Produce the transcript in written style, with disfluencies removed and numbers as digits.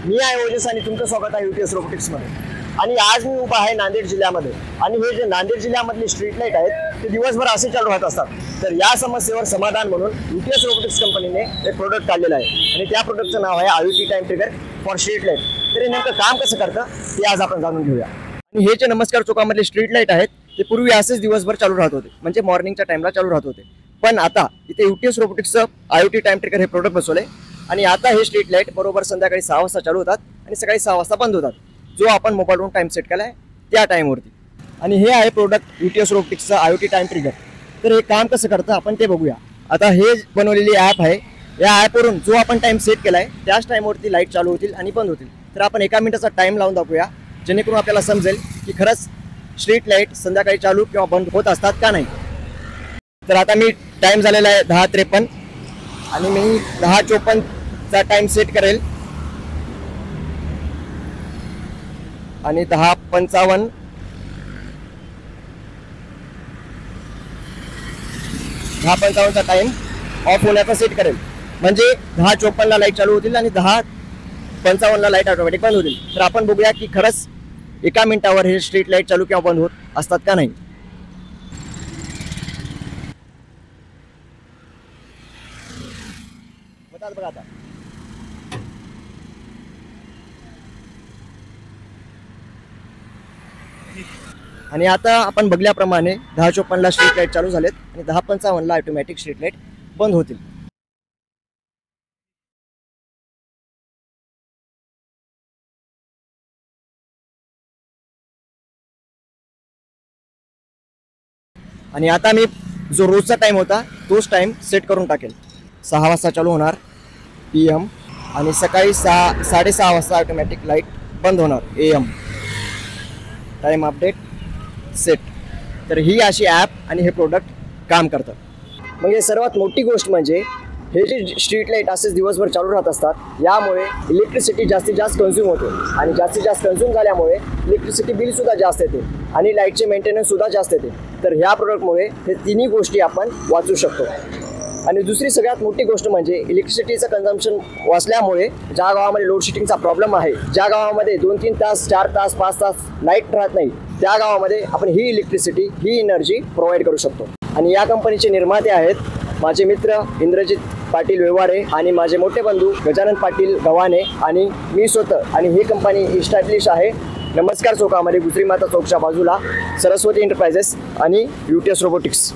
मी आहे ओजस आणि तुमचं स्वागत आहे यूटीएस रोबोटिक्समध्ये। आणि आज मी उभा आहे नांदेड जिल्ह्यामध्ये आणि हे जे नांदेड जिल्ह्यामधले स्ट्रीट लाईट आहेत ते दिवसभर असे चालू राहत असतात। तर या समस्येवर समाधान म्हणून यूटीएस रोबोटिक्स कंपनीने एक प्रोडक्ट काढलेलं आहे आणि त्या प्रोडक्टचं नाव आहे IoT time trigger for street light. तर हे नेमकं काम कसं करतं ते आज आपण जाणून घेऊया। आणि हे जे नमस्कार चौकामधले स्ट्रीट लाईट आहेत ते पूर्वी असेच दिवसभर चालू राहत होते, म्हणजे मॉर्निंगच्या टाइमला चालू राहत होते। पण आता इथे यूटीएस रोबोटिक्सचं IoT टाइम ट्रिगर हे प्रोडक्ट बसवले आणि आता हे स्ट्रीट लाईट बरोबर संध्याकाळी 6 वाजता चालू होतात आणि सकाळी 6 वाजता बंद होतात, जो आपण मोबाईलवरून टाइम सेट केला आहे त्या टाइमवरती। आणि हे आहे प्रोडक्ट यूटीएस रोबोटिक्सचं IoT टाइम ट्रिगर। तर हे काम कसं करतं आपण ते बघूया। आता हे बनवलेली ॲप आहे, या ॲपवरून जो आपण टाइम सेट केला आहे त्याच टाइमवरती लाईट चालू होतील आणि बंद होतील। तर आपण 1 मिनिटाचा टाइम लावून दाखवूया, जेणेकरून आपल्याला समजेल की खरंच स्ट्रीट लाईट संध्याकाळी चालू किंवा बंद होत असतात का नाही। तर आता मी टाइम झालेला आहे 10:53 आणि मी 10:54चा टाइम सेट करेल आणि 10:55चा टाइम ऑफ होण्याचा सेट करेल, म्हणजे 10:54ला लाईट चालू होतील आणि 10:55ला लाईट ऑटोमॅटिक बंद होतील। तर आपण बघूया की खरंच 1 मिनिटावर हे स्ट्रीट लाईट चालू किंवा बंद होत असतात का नाही। बघा आता आणि आता आपण बघल्याप्रमाणे 10:54ला स्ट्रीट लाईट चालू झालेत आणि 10:55ला ऑटोमॅटिक स्ट्रीट लाईट बंद होतील। आणि आता मी जो रोजचा टाइम होता तोच टाइम सेट करून टाकेल। 6 वाजता चालू होणार PM आणि सकाळी 6:30 वाजता ऑटोमॅटिक लाईट बंद होणार AM। Time update set. तर ही अशी ॲप आणि हे प्रोडक्ट काम करतं। म्हणजे सर्वात मोठी गोष्ट म्हणजे हे जे स्ट्रीट लाईट असेच दिवसभर चालू राहत असतात, यामुळे इलेक्ट्रिसिटी जास्तीत जास्त कन्झ्युम होते आणि जास्तीत जास्त कन्झ्युम झाल्यामुळे इलेक्ट्रिसिटी बिलसुद्धा जास्त येते आणि लाईटचे मेंटेनन्ससुद्धा जास्त येते। तर ह्या प्रोडक्टमुळे हे तिन्ही गोष्टी आपण वाचू शकतो। आणि दुसरी सगळ्यात मोठी गोष्ट म्हणजे इलेक्ट्रिसिटीचं कन्झम्पशन वाचल्यामुळे ज्या गावामध्ये लोडशेडिंगचा प्रॉब्लेम आहे, ज्या गावामध्ये 2-3 तास 4 तास 5 तास लाईट राहत नाही, त्या गावामध्ये आपण ही इलेक्ट्रिसिटी ही एनर्जी प्रोव्हाइड करू शकतो। आणि या कंपनीचे निर्माते आहेत माझे मित्र इंद्रजित पाटील व्यवहारे आणि माझे मोठे बंधू गजानन पाटील गव्हाणे आणि मी स्वतः। आणि ही कंपनी इस्टॅब्लिश आहे नमस्कार चौकामध्ये, गुजरी माता चौकच्या बाजूला, सरस्वती एंटरप्राइजेस आणि यूटीएस रोबोटिक्स।